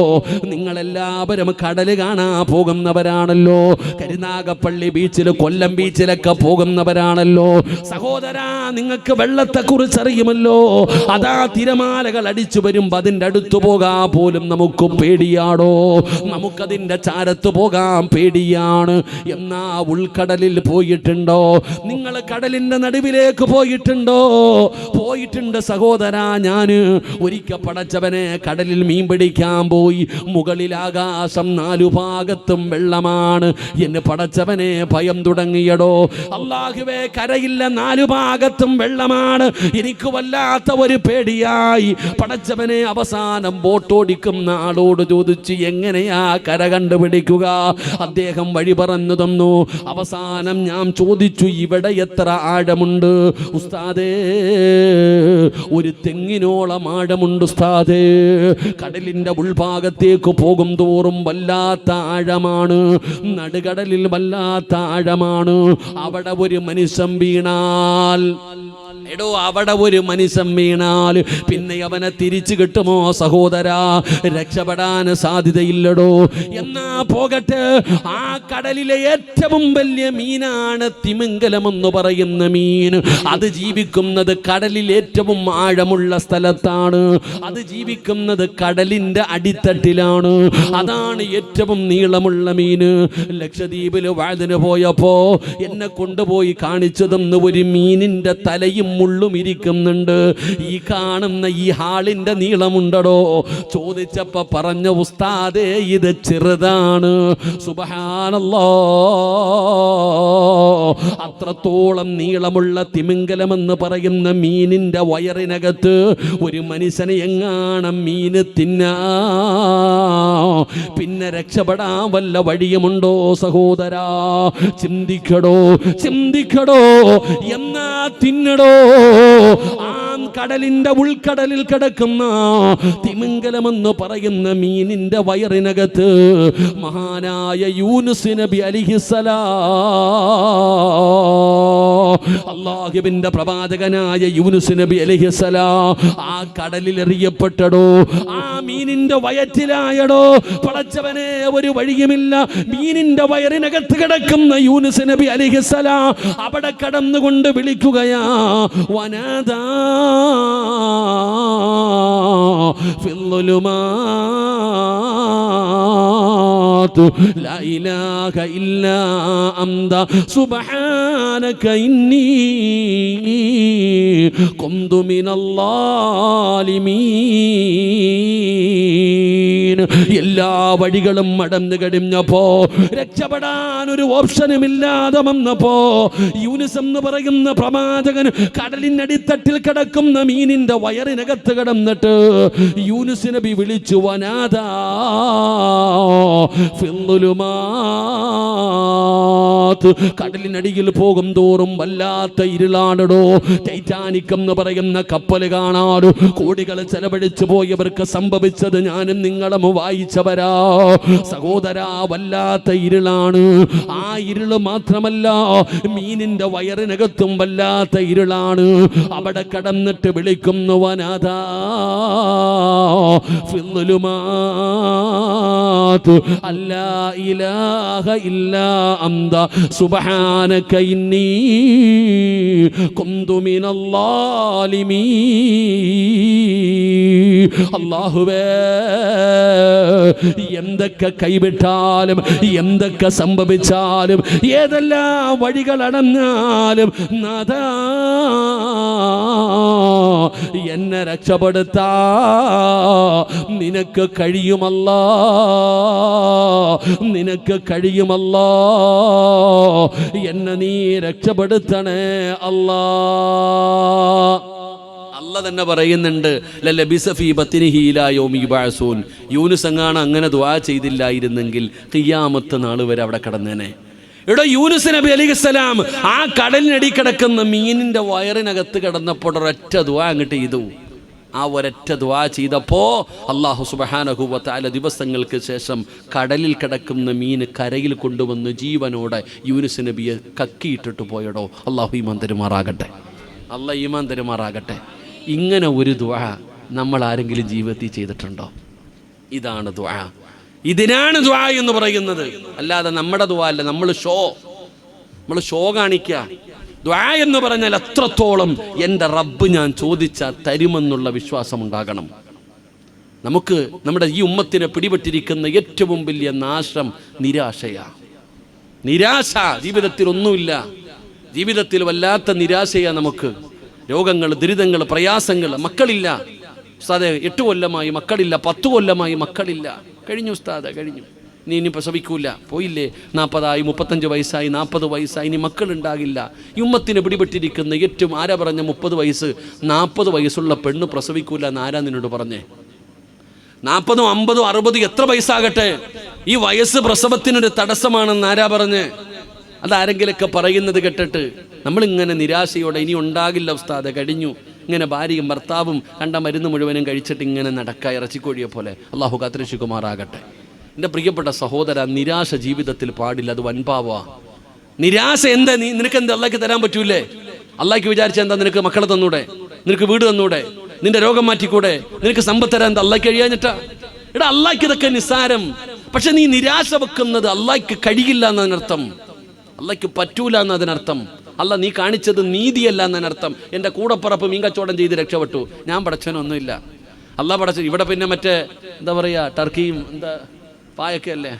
നിങ്ങളെല്ലാവരും കടൽ കാണാൻ പോകുന്നവരാണല്ലോ. കരുനാഗപ്പള്ളി ബീച്ചിൽ, കൊല്ലം ബീച്ചിലൊക്കെ പോകുന്നവരാണല്ലോ. സഹോദരാ, നിങ്ങൾക്ക് വെള്ളത്തെക്കുറിച്ച് അറിയുമല്ലോ. അതാ തിരമാലകൾ അടിച്ചു വരുമ്പോൾ അതിൻ്റെ അടുത്ത് പോകാൻ പോലും നമുക്ക് പേടിയാടോ. നമുക്കതിൻ്റെ ചാരത്ത് പോകാൻ പേടിയാണ്. എന്നാ ഉൾക്കടലിൽ പോയിട്ടുണ്ടോ? നിങ്ങൾ കടലിൻ്റെ നടുവിലേക്ക് പോയിട്ടുണ്ട് സഹോദരാ. ഞാൻ ഒരിക്കൽ പടച്ചവനെ കടലിൽ മീൻ പിടിക്കാൻ പോയി. മുകളിൽ ആകാശം, 4 ഭാഗത്തും വെള്ളമാണ്. എന്ന് പടച്ചവനെ ഭയം തുടങ്ങിയടോ. അല്ലാഹുവേ, കരയില്ല, 4 ഭാഗത്തും വെള്ളമാണ്. എനിക്ക് വല്ലാത്ത ഒരു പേടിയായി. പടച്ചവനെ, അവസാനം ബോട്ടോടിക്കുന്ന ആളോട് ചോദിച്ച് എങ്ങനെയാ കര കണ്ടുപിടിക്കുക? അദ്ദേഹം വഴി പറഞ്ഞു തന്നു. അവസാനം ഞാൻ ചോദിച്ചു, ഇവിടെ എത്ര ആഴമുണ്ട് ഉസ്താദേ? ഒരു തെങ്ങിനോളം ആഴമുണ്ട് ഉസ്താദേ. കടലിൻ്റെ ഉൾഭാഗത്തേക്ക് പോകും തോറും വല്ലാത്ത ആഴമാണ്. നടുകടലിൽ വല്ലാത്ത ആഴമാണ്. അവിടെ ഒരു മനുഷ്യൻ വീണാൽ പിന്നെ അവനെ തിരിച്ചു കിട്ടുമോ സഹോദരാ? രക്ഷപ്പെടാൻ സാധ്യതയില്ലടോ. എന്നാ പോകട്ടെ, ആ കടലിലെ ഏറ്റവും വലിയ മീനാണ് തിമിംഗലം എന്ന് പറയുന്ന മീൻ. അത് ജീവിക്കുന്നത് കടലിൽ ഏറ്റവും ആഴമുള്ള സ്ഥലത്താണ്. അത് ജീവിക്കുന്നത് കടലിൻ്റെ അടിത്തട്ടിലാണ്. അതാണ് ഏറ്റവും നീളമുള്ള മീന്. ലക്ഷദ്വീപിൽ വാഴന് പോയപ്പോ എന്നെ കൊണ്ടുപോയി കാണിച്ചു തന്ന ഒരു മീനിന്റെ തലയും മുള്ളും ഇരിക്കുന്നുണ്ട്. ഈ കാണുന്ന ഈ ഹാളിന്റെ നീളമുണ്ടടോ. ചോദിച്ചപ്പോ പറഞ്ഞ ഉസ്താദേ, ഇത് ചെറുതാണ്. സുബ്ഹാനല്ലാഹ്, അത്രത്തോളം നീളമുള്ള തിമിംഗലമെന്ന് പറയുന്ന മീനിന്റെ വയറിനകത്ത് ഒരു മനുഷ്യനെ എങ്ങാണം മീന് പിന്നെ രക്ഷപ്പെടാൻ വല്ല വഴിയുമുണ്ടോ സഹോദരാ? ചിന്തിക്കടോ. എന്നാ തിന്നടോ. ആ കടലിന്റെ ഉൾക്കടലിൽ കിടക്കുന്ന തിമിംഗലമെന്ന് പറയുന്ന മീനിന്റെ വയറിനകത്ത് മഹാനായ യൂനുസ് നബി അലൈഹിസ്സലാം, അല്ലാഹുവിന്റെ പ്രവാചകനായ യൂനുസ് നബി അലൈഹിസ്സലാം ആ കടലിൽ എറിയപ്പെട്ടടോ. ആ മീനിന്റെ വയറ്റിലായടോ. പടച്ചവനെ, ഒരു വഴിയുമില്ല. മീനിന്റെ വയറിനകത്ത് കിടക്കുന്ന യൂനുസ് നബി അലൈഹിസ്സലാം അവിടെ കടന്നുകൊണ്ട് വിളിക്കുകയാ, വനാദാ ഫിൽ ളുലുമാത് ലാ ഇലാഹ ഇല്ലാ അന്ത സുബ്ഹാനക ഇന്നി കുന്തു മിനൽ ളാലിമീൻ. മീൻ എല്ലാ വഴികളും മടന്നു കഴിഞ്ഞപ്പോ രക്ഷപ്പെടാൻ ഒരു ഓപ്ഷനുമില്ലാതെ വന്നപ്പോ യൂനുസ് എന്ന് പറയുന്ന പ്രവാചകൻ കടലിനടിത്തട്ടിൽ കിടക്കുന്ന മീനിന്റെ വയറിനകത്ത് കിടന്നിട്ട് യൂനുസ് നബി വിളിച്ചു വനാദാ ഫിദ്ദുലുമാത്. കടലിനടിയിൽ പോകും തോറും വല്ലാത്ത ഇരുളാണോ. ടൈറ്റാനിക് എന്ന് പറയുന്ന കപ്പൽ കാണാട് കോടികൾ ചെലവഴിച്ചു പോയവർക്ക് സംഭവിച്ചത് ഞാനും നിങ്ങളും വായിച്ചവരാ. സഹോദരാ, വല്ലാത്ത ഇരുളാണ്. ആ ഇരുള് മാത്രമല്ല, മീനിന്റെ വയറിനകത്തും വല്ലാത്ത ഇരുളാണ്. അവിടെ കടന്നിട്ട് വിളിക്കുന്നു വനാദാ ഫിദ്ദുലുമാത് അല്ലാ ഇലാഹ ഇല്ലാ അന്ത സുബ്ഹാനക ഇന്നി കുന്തു മിനൽ ളാലിമീൻ. അല്ലാഹുവേ, എന്തൊക്കെ കൈവിട്ടാലും എന്തൊക്കെ സംഭവിച്ചാലും ഏതെല്ലാം വഴികൾ അടഞ്ഞാലും നാഥാ എന്നെ രക്ഷപ്പെടുത്താ നിനക്ക് കഴിയുമല്ലാ, നിനക്ക് കഴിയുമല്ലാ. എന്നെ നീ രക്ഷപ്പെടുത്തണേ അല്ലാ. അല്ല തന്നെ പറയുന്നുണ്ട്, യൂനുസ് എങ്ങാണ് അങ്ങനെ ദുആ ചെയ്തില്ലായിരുന്നെങ്കിൽ ഖിയാമത്ത് നാൾ വരെ അവിടെ കിടന്നേനെ. ഇവിടെ യൂനുസ് നബി അലൈഹിസ്സലാം ആ കടലിനടി കിടക്കുന്ന മീനിന്റെ വയറിനകത്ത് കിടന്നപ്പോൾ ഒരൊറ്റ ദുആ അങ്ങോട്ട് ചെയ്തു. ആ ഒരൊറ്റ ദുആ ചെയ്തപ്പോ അല്ലാഹു സുബ്ഹാനഹു വ തആല ദിവസങ്ങൾക്ക് ശേഷം കടലിൽ കിടക്കുന്ന മീന് കരയിൽ കൊണ്ടുവന്ന് ജീവനോടെ യൂനുസ് നബിയെ കക്കിയിട്ടിട്ട് പോയടോ. അല്ലാഹു ഈമാൻ തരുമാറാകട്ടെ, അല്ലാഹു ഈമാൻ തരുമാറാകട്ടെ. ഇങ്ങനെ ഒരു ദുആ നമ്മൾ ആരെങ്കിലും ജീവിതത്തിൽ ചെയ്തിട്ടുണ്ടോ? ഇതാണ് ദുആ. ഇതിനാണ് ദുആ എന്ന് പറയുന്നത്. അല്ലാതെ നമ്മുടെ ദുആ അല്ല. നമ്മൾ ഷോ കാണിക്കുക. ദുആ എന്ന് പറഞ്ഞാൽ അത്രത്തോളം എൻ്റെ റബ്ബ് ഞാൻ ചോദിച്ചാൽ തരുമെന്നുള്ള വിശ്വാസം ഉണ്ടാകണം നമുക്ക്. നമ്മുടെ ഈ ഉമ്മത്തിനെ പിടിപെട്ടിരിക്കുന്ന ഏറ്റവും വലിയ നാശം നിരാശയാണ്. നിരാശ. ജീവിതത്തിൽ ഒന്നുമില്ല. ജീവിതത്തിൽ വല്ലാത്ത നിരാശയാണ് നമുക്ക്. രോഗങ്ങൾ, ദുരിതങ്ങൾ, പ്രയാസങ്ങൾ. മക്കളില്ല ഉസ്താദെ, 8 കൊല്ലമായി മക്കളില്ല, 10 കൊല്ലമായി മക്കളില്ല. കഴിഞ്ഞു ഉസ്താദെ, കഴിഞ്ഞു. ഇനി പ്രസവിക്കൂല, പോയില്ലേ. 40 35 വയസ്സായി, 40 വയസ്സായി, ഇനി മക്കളുണ്ടാകില്ല. ഈ ഉമ്മത്തിന് പിടിപെട്ടിരിക്കുന്ന ഏറ്റവും ആരാ പറഞ്ഞ 30 വയസ്സ് 40 വയസ്സുള്ള പെണ്ണ് പ്രസവിക്കൂല എന്ന് ആരാ നിന്നോട് പറഞ്ഞേ? 40 50 60 എത്ര വയസ്സാകട്ടെ, ഈ വയസ്സ് പ്രസവത്തിനൊരു തടസ്സമാണെന്ന് ആരാ പറഞ്ഞേ? അതാരെങ്കിലൊക്കെ പറയുന്നത് കേട്ടിട്ട് നമ്മളിങ്ങനെ നിരാശയോടെ ഇനി ഉണ്ടാകില്ല ഉസ്താദെ, കഴിഞ്ഞു. ഇങ്ങനെ ഭാര്യയും ഭർത്താവും കണ്ട മരുന്ന് മുഴുവനും കഴിച്ചിട്ട് ഇങ്ങനെ നടക്കുക ഇറച്ചിക്കോഴിയെ പോലെ. അള്ളാഹു കാത്തിരക്ഷിക്കുമാറാകട്ടെ. എൻ്റെ പ്രിയപ്പെട്ട സഹോദര, നിരാശ ജീവിതത്തിൽ പാടില്ല. അത് വൻപാവാ. നിരാശ എന്താ? നിനക്ക് എന്താ അള്ളാഹ്ക്ക് തരാൻ പറ്റൂലേ? അള്ളാഹ്ക്ക് വിചാരിച്ച എന്താ? നിനക്ക് മക്കളെ തന്നൂടെ, നിനക്ക് വീട് തന്നൂടെ, നിന്റെ രോഗം മാറ്റിക്കൂടെ, നിനക്ക് സമ്പത്ത് തരാൻ എന്താ അള്ളാഹ്ക്ക് കഴിയാഞ്ഞിട്ടാ? എടാ, അള്ളാഹ്ക്ക് ഇതൊക്കെ നിസ്സാരം. പക്ഷെ നീ നിരാശ വെക്കുന്നത് അള്ളാഹ്ക്ക് കഴിയില്ല എന്നതിനർത്ഥം, അള്ളാഹ്ക്ക് പറ്റൂല എന്നതിനർത്ഥം. അല്ല, നീ കാണിച്ചത് നീതിയല്ല എന്നതിനർത്ഥം. എൻ്റെ കൂടപ്പുറപ്പ് മീൻ കച്ചവടം ചെയ്ത് രക്ഷപ്പെട്ടു, ഞാൻ പടച്ചവനൊന്നുമില്ല. അള്ളാഹ് പടച്ചു. ഇവിടെ പിന്നെ മറ്റേ എന്താ പറയുക, ടർക്കിയും എന്താ പായൊക്കെ അല്ലേ,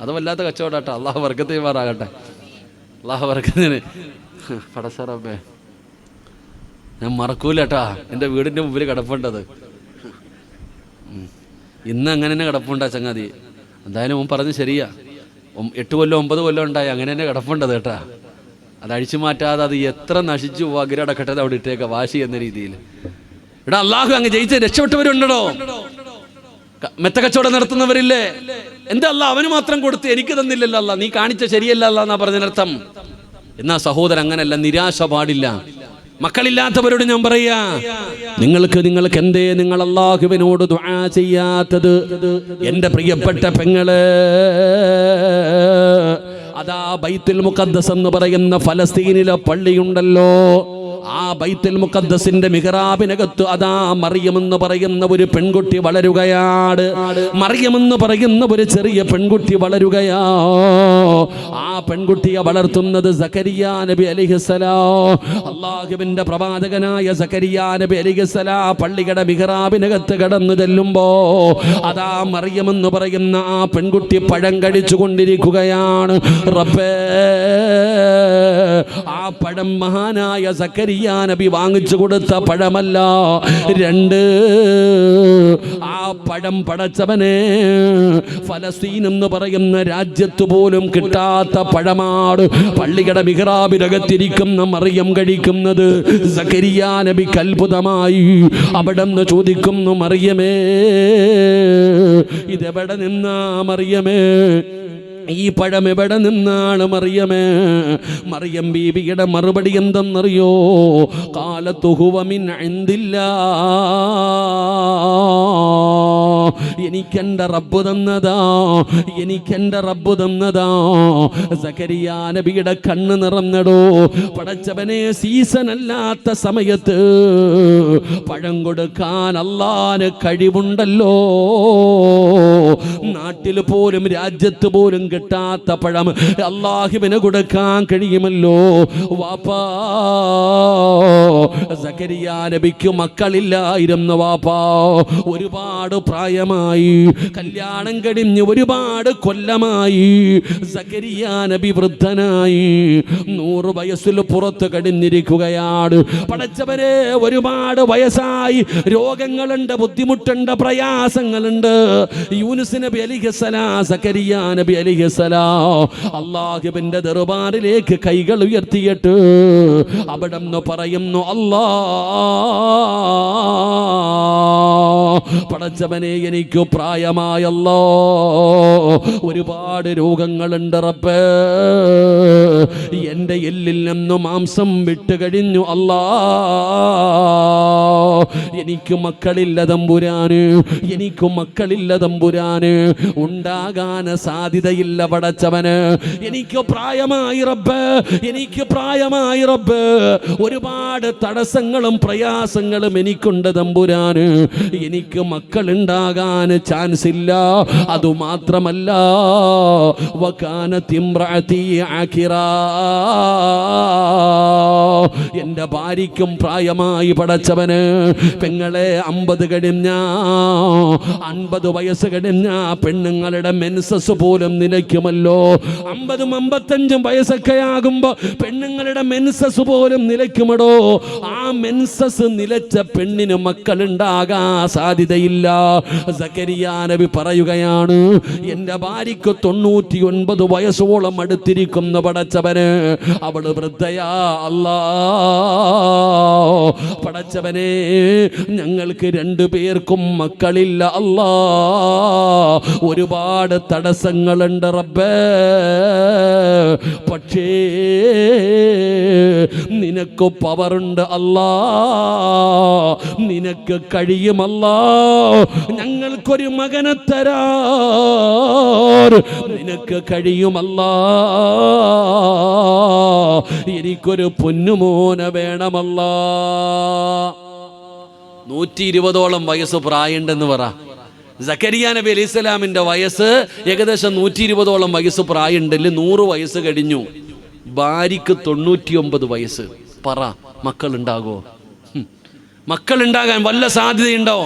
അത് വല്ലാത്ത കച്ചവടാട്ടോ. അള്ളാഹു വർക്കത്ത് ചെയ്യുമാറാകട്ടെ. അള്ളാഹു വർക്കത്തിന് പടസറബേ, ഞാൻ മറക്കൂലട്ടാ. എൻ്റെ വീടിൻ്റെ മുമ്പിൽ കിടപ്പുണ്ടത്. ഇന്ന് അങ്ങനെ തന്നെ കിടപ്പുണ്ടാ ചങ്ങാതി. എന്തായാലും ഓൻ പറഞ്ഞ് ശരിയാ. 8 കൊല്ലം 9 കൊല്ലം ഉണ്ടായി അങ്ങനെ തന്നെ കിടപ്പുണ്ടത് കേട്ടാ. അത് അഴിച്ചു മാറ്റാതെ അത് എത്ര നശിച്ചു അകിരടക്കട്ടെ, അവിടെ ഇട്ടേക്ക വാശി എന്ന രീതിയിൽ. എടാ, അള്ളാഹു അങ്ങ് ജയിച്ച് രക്ഷപ്പെട്ടവരുണ്ടോ? മെത്ത കച്ചവടം നടത്തുന്നവരില്ലേ? എന്താ അല്ലാ അവന് മാത്രം കൊടുത്ത് എനിക്ക് തന്നില്ലല്ലോ അല്ലാ, നീ കാണിച്ച ശരിയല്ല അല്ലാ എന്നാ പറഞ്ഞതിനർത്ഥം. എന്നാ സഹോദരൻ, അങ്ങനല്ല. നിരാശ പാടില്ല. മക്കളില്ലാത്തവരോട് ഞാൻ പറയാ, നിങ്ങൾക്ക് എന്തേ നിങ്ങൾ അല്ലാഹുവിനോട് ദുആ ചെയ്യാത്തത്? എൻ്റെ പ്രിയപ്പെട്ട പെങ്ങളെ, അതാ ബൈത്തുൽ മുഖദ്ദസ് എന്ന് പറയുന്ന ഫലസ്തീനിലെ പള്ളിയുണ്ടല്ലോ, ആ ബൈത്തുൽ മുഖദ്ദസിന്റെ മിഹ്റാബിനകത്ത് അതാ മറിയമെന്ന് പറയുന്ന ഒരു പെൺകുട്ടി വളരുകയാണ്. മറിയമെന്ന് പറയുന്ന ഒരു ചെറിയ പെൺകുട്ടി വളരുകയാ. ആ പെൺകുട്ടിയെ വളർത്തുന്നത് സക്കരിയ നബി അലൈഹിസ്സലാം. അല്ലാഹുവിന്റെ പ്രവാചകനായ സക്കരിയ നബി അലൈഹിസ്സലാം പള്ളിയുടെ മിഹ്റാബിനകത്ത് കടന്നു ചെല്ലുമ്പോ അതാ മറിയമെന്ന് പറയുന്ന ആ പെൺകുട്ടി പഴം കഴിച്ചു കൊണ്ടിരിക്കുകയാണ്. റബ്ബേ, ആ പഴം മഹാനായ സക്കരിയ സക്കരിയ നബി വാങ്ങിച്ചു കൊടുത്ത പഴമല്ല. 2, ആ പഴം പടച്ചവനെ ഫലസ്തീൻ എന്ന് പറയുന്ന രാജ്യത്ത് പോലും കിട്ടാത്ത പഴമാണ് പള്ളിയുടെ മിഹ്റാബിനകത്തിരിക്കുന്ന മറിയം കഴിക്കുന്നത്. സക്കരിയ നബിക്ക് അത്ഭുതമായി. അവിടെ നിന്ന് ചോദിക്കുന്നു, മറിയമേ ഇതെവിടെ നിന്നാ മറിയമേ, ഈ പഴം എവിടെ നിന്നാണ് മറിയമേ? മറിയം ബീബിയുടെ മറുപടി എന്തെന്നറിയോ? ഖാലതു ഹുവ മിൻ ഇൻദില്ലാ, എനിക്കെൻ്റെ റബ്ബ് തന്നതാ, എനിക്കെൻ്റെ റബ്ബ് തന്നതാ. സക്കരിയ നബിയുടെ കണ്ണ് നിറഞ്ഞടോ. പടച്ചവനെ, സീസൺ അല്ലാത്ത സമയത്ത് പഴം കൊടുക്കാൻ അല്ലാഹുവിന് കഴിവുണ്ടല്ലോ. നാട്ടിൽ പോലും രാജ്യത്ത് പോലും കിട്ടാത്ത പഴം അല്ലാഹുവിന് കൊടുക്കാൻ കഴിയുമല്ലോ. വാപ്പാ, സക്കരിയ നബിക്ക് മക്കളില്ലായിരുന്നു. വാപ്പാ ഒരുപാട് പ്രായമായി, കല്യാണം കഴിഞ്ഞ് ഒരുപാട് കൊല്ലമായി. സക്കരിയ നബി വൃദ്ധനായി, 100 വയസ്സിൽ പുറത്ത് കഴിഞ്ഞിരിക്കുകയാണ്. പടച്ചവരെ, ഒരുപാട് വയസ്സായി, രോഗങ്ങളുണ്ട്, ബുദ്ധിമുട്ടുണ്ട്, പ്രയാസങ്ങളുണ്ട്. യൂനുസ് നബി അലൈഹിസ്സലാം, സക്കരിയ നബി അലൈഹിസ്സലാം അല്ലാഹുവിന്റെ ദർബാറിലേക്ക് കൈകൾ ഉയർത്തിയിട്ട് അവിടെ നിന്ന് പറയുന്നു, പടച്ചവനെ, എനിക്ക് പ്രായമായല്ലോ, ഒരുപാട് രോഗങ്ങളുണ്ട് റബ്ബേ, എൻ്റെ എല്ലിൽ നിന്ന് മാംസം വിട്ട് കഴിഞ്ഞു അല്ലാ, എനിക്ക് മക്കളില്ല തമ്പുരാന്, എനിക്ക് മക്കളില്ല തമ്പുരാന്, ഉണ്ടാകാൻ സാധ്യതയില്ല പടച്ചവന്, എനിക്ക് പ്രായമായി റബ്ബ്, എനിക്ക് പ്രായമായി റബ്ബ്, ഒരുപാട് തടസ്സങ്ങളും പ്രയാസങ്ങളും എനിക്കുണ്ട് തമ്പുരാന്, എനിക്ക് മക്കളുണ്ടാകാൻ ചാൻസ് ഇല്ല. അതുമാത്രമല്ല, വകാനത് ഇംറഅതി ആഖിറാ, എൻ്റെ ഭാര്യയ്ക്കും പ്രായമായി പടച്ചവന്. പെങ്ങളെ, 50 കഴിഞ്ഞ 50 വയസ്സ് കഴിഞ്ഞ പെണ്ണുങ്ങളുടെ മെൻസസ് പോലും നിലയ്ക്കുമല്ലോ. 50, 55 വയസ്സൊക്കെ ആകുമ്പോ പെണ്ണുങ്ങളുടെ മെൻസസ് പോലും നിലയ്ക്കുമടോ. ആ മെൻസസ് നിലച്ച പെണ്ണിന് മക്കളുണ്ടാകാൻ സാധ്യതയില്ല. സക്കരിയ നബി പറയുകയാണ്, എൻ്റെ ഭാര്യയ്ക്ക് 99 വയസ്സോളം അടുത്തിരിക്കുന്ന പടച്ചവന്, അവള് വൃദ്ധയാ അല്ലാ. പടച്ചവനെ, ഞങ്ങൾക്ക് 2 പേർക്കും മക്കളില്ല അല്ലാ, ഒരുപാട് തടസ്സങ്ങളുണ്ട് റബ്ബേ, പക്ഷേ നിനക്ക് പവറുണ്ട് അല്ലാ, നിനക്ക് കഴിയുമല്ലാ, ഞങ്ങൾക്കൊരു മകനെ തരാ, നിനക്ക് കഴിയുമല്ലാ, എനിക്കൊരു പൊന്നുമോനെ വേണമല്ലാ. 120ഓളം വയസ്സ് പ്രായമുണ്ടെന്ന് പറ. സക്കരിയ നബി അലൈഹി സ്വലാമിന്റെ വയസ്സ് ഏകദേശം 120ഓളം വയസ്സ് പ്രായമുണ്ടല്ലേ. 100 വയസ്സ് കഴിഞ്ഞു. ഭാര്യക്ക് 99 വയസ്സ്. പറ, മക്കളുണ്ടാകോ? മക്കളുണ്ടാകാൻ വല്ല സാധ്യതയുണ്ടോ?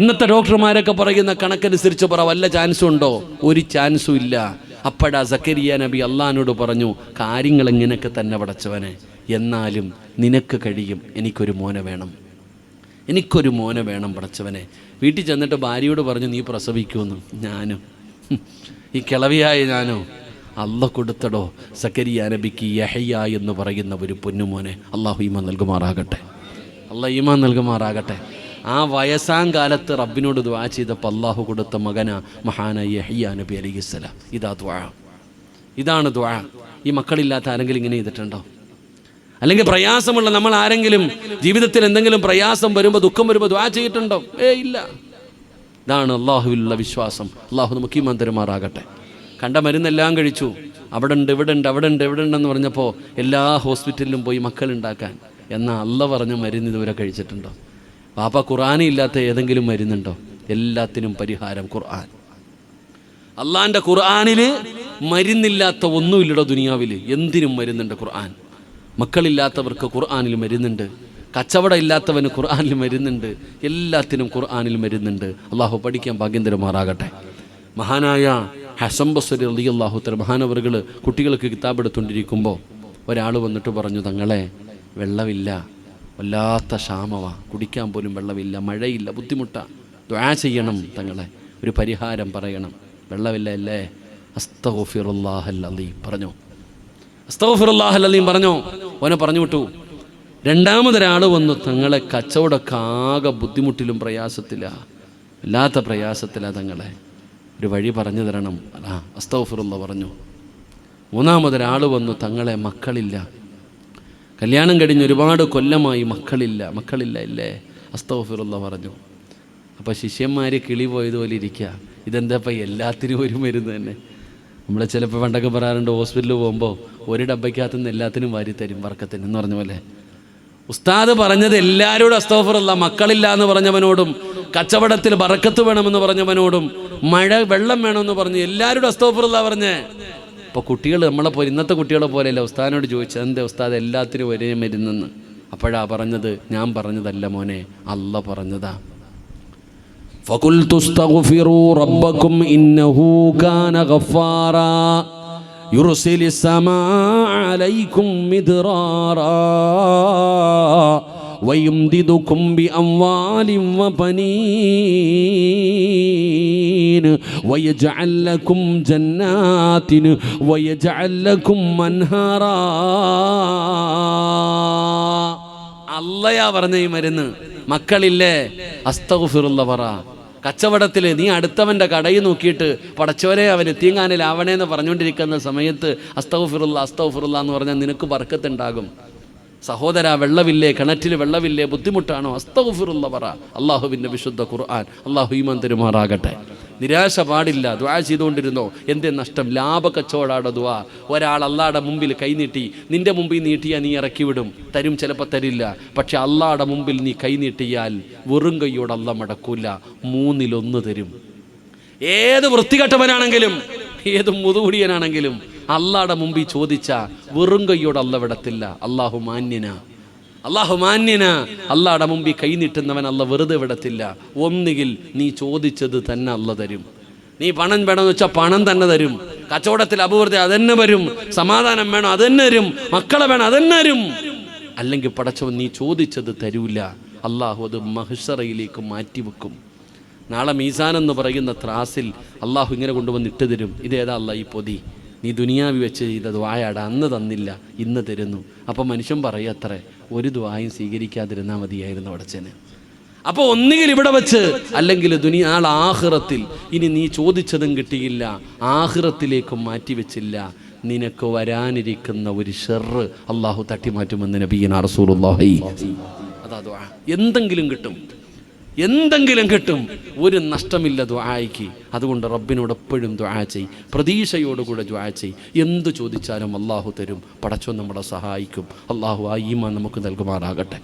ഇന്നത്തെ ഡോക്ടർമാരൊക്കെ പറയുന്ന കണക്കനുസരിച്ച് പറ, വല്ല ചാൻസും ഉണ്ടോ? ഒരു ചാൻസും ഇല്ല. അപ്പോഴാ സക്കരിയ നബി അള്ളാഹിനോട് പറഞ്ഞു, കാര്യങ്ങൾ ഇങ്ങനെയൊക്കെ തന്നെ പടച്ചവനെ, എന്നാലും നിനക്ക് കഴിയും, എനിക്കൊരു മോനെ വേണം, എനിക്കൊരു മോനെ വേണം പടച്ചവനെ. വീട്ടിൽ ചെന്നിട്ട് ഭാര്യയോട് പറഞ്ഞു, നീ പ്രസവിക്കുമെന്ന്. ഞാനും ഈ കിളവിയായ ഞാനോ? അള്ളാഹ് കൊടുത്തടോ സക്കരിയ നബിക്ക് യഹ്യ എന്ന് പറയുന്ന ഒരു പൊന്നുമോനെ. അള്ളാഹു ഈമാൻ നൽകുമാറാകട്ടെ, അള്ളാഹ് ഈമാൻ നൽകുമാറാകട്ടെ. ആ വയസ്സാം കാലത്ത് റബ്ബിനോട് ദുആ ചെയ്തപ്പോൾ അള്ളാഹു കൊടുത്ത മകനാ മഹാനായ യഹ്യ നബി അലൈഹിസ്സലാം. ഇതാ ദുആ, ഇതാണ് ദുആ. ഈ മക്കളില്ലാത്ത ആരെങ്കിലും ഇങ്ങനെ ചെയ്തിട്ടുണ്ടോ? അല്ലെങ്കിൽ പ്രയാസമുള്ള നമ്മൾ ആരെങ്കിലും ജീവിതത്തിൽ എന്തെങ്കിലും പ്രയാസം വരുമ്പോൾ, ദുഃഖം വരുമ്പോൾ ദുആ ചെയ്തിട്ടുണ്ടോ? ഇല്ല. ഇതാണ് അള്ളാഹുവിലുള്ള വിശ്വാസം. അള്ളാഹു നമുക്ക് ഈമാൻ തരുമാറാകട്ടെ. കണ്ട മരുന്നെല്ലാം കഴിച്ചു, അവിടെ ഉണ്ട് ഇവിടെ ഉണ്ട് അവിടെ ഉണ്ട് ഇവിടെ ഉണ്ടെന്ന് പറഞ്ഞപ്പോൾ എല്ലാ ഹോസ്പിറ്റലിലും പോയി മക്കളുണ്ടാക്കാൻ. എന്നാൽ അള്ള പറഞ്ഞ മരുന്ന് ഇതുവരെ കഴിച്ചിട്ടുണ്ടോ? പാപ്പ ഖുർആനില്ലാത്ത ഏതെങ്കിലും മരുന്നുണ്ടോ? എല്ലാത്തിനും പരിഹാരം ഖുർആൻ. അള്ളാൻ്റെ ഖുർആനിൽ മരുന്നില്ലാത്ത ഒന്നുമില്ലടോ ദുനിയാവിൽ. എന്തിനും മരുന്നുണ്ട് ഖുർആൻ. മക്കളില്ലാത്തവർക്ക് ഖുർആനിൽ മരുന്നുണ്ട്, കച്ചവടം ഇല്ലാത്തവന് ഖുർആനിൽ മരുന്നുണ്ട്, എല്ലാത്തിനും ഖുർആനിൽ മരുന്നുണ്ട്. അള്ളാഹു പഠിക്കാൻ ഭാഗ്യം തരുമാറാകട്ടെ. മഹാനായ ഹസൻ ബസ്രി റളിയല്ലാഹു തആല മഹാനവറുകൾ കുട്ടികൾക്ക് കിതാബ് എടുത്തുകൊണ്ടിരിക്കുമ്പോൾ ഒരാൾ വന്നിട്ട് പറഞ്ഞു, തങ്ങളെ വെള്ളമില്ല, വല്ലാത്ത ക്ഷാമമാണ്, കുടിക്കാൻ പോലും വെള്ളമില്ല, മഴയില്ല, ബുദ്ധിമുട്ടാണ്. ദുആ ചെയ്യണം തങ്ങളെ, ഒരു പരിഹാരം പറയണം. വെള്ളമില്ല അല്ലേ? അസ്തഗ്ഫിറുല്ലാഹൽ അലീം പറഞ്ഞു. അസ്തഗ്ഫിറുല്ലാഹൽ അലീം പറഞ്ഞു. ഓനെ പറഞ്ഞു വിട്ടു. രണ്ടാമതൊരാൾ വന്നു. തങ്ങളെ കച്ചവടമൊക്കെ ആകെ ബുദ്ധിമുട്ടിലും പ്രയാസത്തിലാണ്, വല്ലാത്ത പ്രയാസത്തിലാണ് തങ്ങളെ, ഒരു വഴി പറഞ്ഞു തരണം. അസ്തഗ്ഫിറുല്ല പറഞ്ഞു. മൂന്നാമതൊരാൾ വന്നു. തങ്ങളെ മക്കളില്ല, കല്യാണം കഴിഞ്ഞ് ഒരുപാട് കൊല്ലമായി, മക്കളില്ല ഇല്ലേ? അസ്തഗ്ഫിറുല്ല പറഞ്ഞു. അപ്പോൾ ശിഷ്യന്മാർ കിളി പോയതുപോലെ ഇരിക്കുക. ഇതെന്താ ഇപ്പം എല്ലാത്തിനും ഒരു മരുന്ന് തന്നെ. നമ്മൾ ചിലപ്പോൾ പണ്ടൊക്കെ പറയാറുണ്ട്, ഹോസ്പിറ്റലിൽ പോകുമ്പോൾ ഒരു ഡബ്ബയ്ക്കകത്തുനിന്ന് എല്ലാത്തിനും വാരിത്തരും വർക്കത്തിന് എന്ന് പറഞ്ഞ പോലെ. ഉസ്താദ് പറഞ്ഞത് എല്ലാവരോടും അസ്തഗ്ഫിറുല്ല, മക്കളില്ല എന്ന് പറഞ്ഞവനോടും, കച്ചവടത്തിൽ ബറക്കത്ത് വേണമെന്ന് പറഞ്ഞവനോടും, വെള്ളം വേണമെന്ന് പറഞ്ഞു എല്ലാവരോടും അസ്തഗ്ഫിറുല്ല പറഞ്ഞേ. അപ്പോൾ കുട്ടികൾ നമ്മളെപ്പോലെ, ഇന്നത്തെ കുട്ടികളെ പോലെയല്ല. ഉസ്താദിനോട് ചോദിച്ചത്, എന്താ ഉസ്താദ് എല്ലാത്തിനും ഒരേ മരുന്നെന്ന്. അപ്പോഴാ പറഞ്ഞത്, ഞാൻ പറഞ്ഞതല്ല മോനെ, അല്ല പറഞ്ഞതാ. ഫഖുൽതു അസ്തഗ്ഫിറൂ റബ്ബക്കും ഇന്നഹു കാന ഗഫാറാ യുർസിലിസ് സമാഅ അലൈക്കും മിദ്റാറാ വയുംദിദുകും ബിഅംവാലിൻ വബനീൻ വയജ്അൽ ലക്കും ജന്നാത്തിൻ വയജ്അൽ ലക്കും അൻഹാറാ. അല്ലയാ പറഞ്ഞ ഈ മരുന്ന്. മക്കളില്ലേ? അസ്തഗ്ഫിറുല്ല പറ. കച്ചവടത്തിൽ നീ അടുത്തവൻ്റെ കടയിൽ നോക്കിയിട്ട് പടച്ചോനെ അവൻ എത്തിയങ്ങാനിലാവണേന്ന് പറഞ്ഞുകൊണ്ടിരിക്കുന്ന സമയത്ത് അസ്തഗ്ഫിറുല്ല എന്ന് പറഞ്ഞാൽ നിനക്ക് ബർക്കത്തുണ്ടാകും. സഹോദര, വെള്ളമില്ലേ? കിണറ്റിൽ വെള്ളമില്ലേ? ബുദ്ധിമുട്ടാണോ? അസ്തഗ്ഫിറുല്ല പറ. അള്ളാഹുവിൻ്റെ വിശുദ്ധ ഖുർആൻ. അള്ളാഹു ഈമാൻ തരുമാറാകട്ടെ. നിരാശ പാടില്ല. ദുആ ചെയ്തുകൊണ്ടിരുന്നോ. എന്തേ നഷ്ടം? ലാഭ കച്ചവടാടെ ദുആ. ഒരാൾ അള്ളാഹുടെ മുമ്പിൽ കൈനീട്ടി, നിന്റെ മുമ്പിൽ നീട്ടിയാൽ നീ ഇറക്കി വിടും, തരും, ചിലപ്പോൾ തരില്ല. പക്ഷെ അള്ളാഹുടെ മുമ്പിൽ നീ കൈനീട്ടിയാൽ വെറും കൈയോട് അല്ല മടക്കൂല, 1/3 തരും. ഏത് വൃത്തികെട്ടവനാണെങ്കിലും, ഏത് മുതുകുടിയനാണെങ്കിലും അള്ളാഹുടെ മുമ്പിൽ ചോദിച്ച വെറും കൈയോട് അല്ല വിടത്തില്ല. അള്ളാഹു മാന്യന. അള്ളാഹുടെ മുമ്പിൽ കൈനീട്ടുന്നവൻ അല്ല വെറുതെ വിടത്തില്ല. ഒന്നുകിൽ നീ ചോദിച്ചത് തന്നെ അല്ല തരും. നീ പണം വേണമെന്ന് വെച്ചാൽ പണം തന്നെ തരും. കച്ചവടത്തിൽ അഭിവൃദ്ധി അതെന്നെ വരും. സമാധാനം വേണം അതെന്നെ തരും. മക്കളെ വേണം അതെന്നെ തരും. അല്ലെങ്കിൽ പടച്ചവൻ നീ ചോദിച്ചത് തരൂല. അള്ളാഹു അത് മഹ്ശറയിലേക്ക് മാറ്റിവെക്കും. നാളെ മീസാൻ എന്ന് പറയുന്ന ത്രാസിൽ അള്ളാഹു ഇങ്ങനെ കൊണ്ടുവന്ന് ഇട്ട് തരും. ഇതേതാ അല്ല ഈ പൊതി, നീ ദുനിയാവി വെച്ച് ചെയ്ത ദ്വായാട, അന്ന് തന്നില്ല ഇന്ന് തരുന്നു. അപ്പം മനുഷ്യൻ പറയത്രേ, ഒരു ദ്വായും സ്വീകരിക്കാതിരുന്നാൽ മതിയായിരുന്നു അടച്ചന്. അപ്പോൾ ഒന്നുകിൽ ഇവിടെ വെച്ച്, അല്ലെങ്കിൽ നാളെ ആഖിറത്തിൽ ഇനി നീ ചോദിച്ചതും കിട്ടിയില്ല, ആഖിറത്തിലേക്കും മാറ്റിവെച്ചില്ല, നിനക്ക് വരാനിരിക്കുന്ന ഒരു ഷർറ് അള്ളാഹു തട്ടിമാറ്റുമെന്ന് നബിയുനാ റസൂലുള്ളാഹി. അതാ ദ്വാ. എന്തെങ്കിലും കിട്ടും, ഒരു നഷ്ടമില്ല ദുആയ്ക്ക്. അതുകൊണ്ട് റബ്ബിനോട് എപ്പോഴും ദുആ ചെയ്, പ്രതീക്ഷയോടുകൂടെ ദുആ ചെയ്. എന്ത് ചോദിച്ചാലും അള്ളാഹു തരും. പടച്ചോൻ നമ്മളെ സഹായിക്കും. അള്ളാഹു ആ ഈമാൻ നമുക്ക് നൽകുമാറാകട്ടെ.